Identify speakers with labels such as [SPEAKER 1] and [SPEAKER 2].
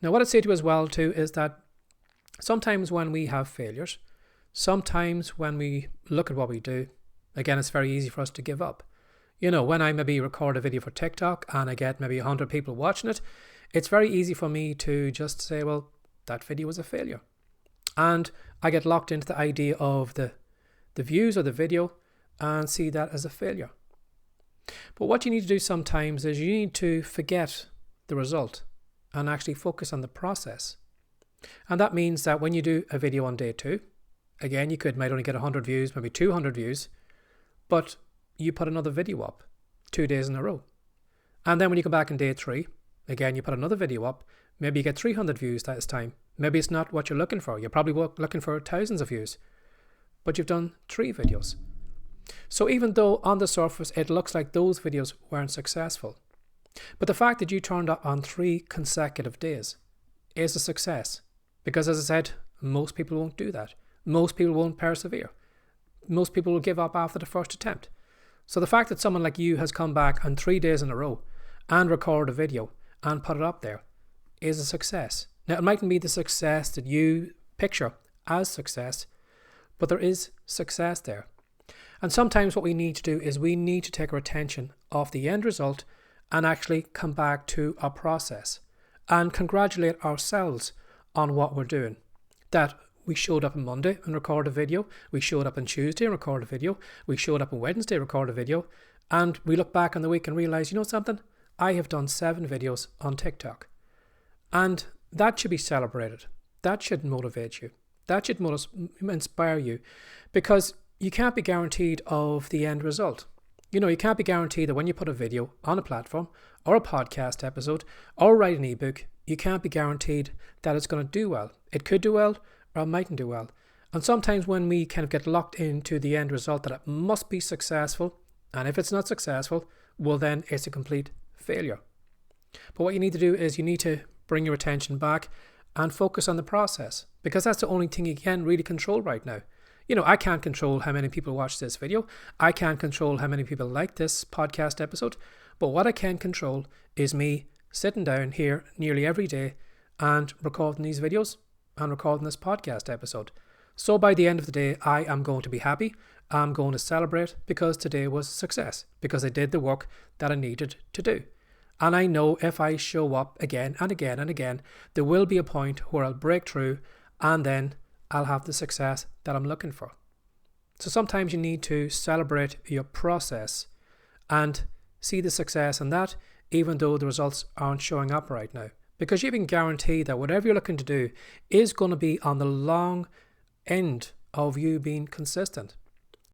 [SPEAKER 1] Now, what I'd say to you as well too is that sometimes when we have failures, sometimes when we look at what we do, again, it's very easy for us to give up. When I maybe record a video for TikTok and I get maybe 100 people watching it, it's very easy for me to just say, well, that video was a failure. And I get locked into the idea of the views of the video and see that as a failure. But what you need to do sometimes is you need to forget the result and actually focus on the process. And that means that when you do a video on day 2, again, you might only get 100 views, maybe 200 views, but you put another video up 2 days in a row. And then when you come back on day 3, again, you put another video up, maybe you get 300 views that time. Maybe it's not what you're looking for. You're probably looking for thousands of views, but you've done 3 videos. So even though on the surface it looks like those videos weren't successful, but the fact that you turned up on 3 consecutive days is a success. Because as I said, most people won't do that. Most people won't persevere. Most people will give up after the first attempt. So the fact that someone like you has come back on 3 days in a row and recorded a video and put it up there is a success. Now, it mightn't be the success that you picture as success, but there is success there. And sometimes what we need to do is we need to take our attention off the end result and actually come back to our process and congratulate ourselves on what we're doing. That we showed up on Monday and recorded a video. We showed up on Tuesday and recorded a video. We showed up on Wednesday and recorded a video. And we look back on the week and realize, you know something? I have done 7 videos on TikTok. And that should be celebrated. That should motivate you. That should inspire you, because you can't be guaranteed of the end result. You can't be guaranteed that when you put a video on a platform or a podcast episode or write an ebook, you can't be guaranteed that it's going to do well. It could do well or it mightn't do well. And sometimes when we kind of get locked into the end result that it must be successful, and if it's not successful, well then it's a complete failure. But what you need to do is you need to bring your attention back and focus on the process, because that's the only thing you can really control right now. I can't control how many people watch this video. I can't control how many people like this podcast episode. But what I can control is me sitting down here nearly every day and recording these videos and recording this podcast episode. So by the end of the day, I am going to be happy. I'm going to celebrate because today was a success, because I did the work that I needed to do. And I know if I show up again and again and again, there will be a point where I'll break through and then I'll have the success that I'm looking for. So sometimes you need to celebrate your process and see the success in that, even though the results aren't showing up right now. Because you can guarantee that whatever you're looking to do is going to be on the long end of you being consistent.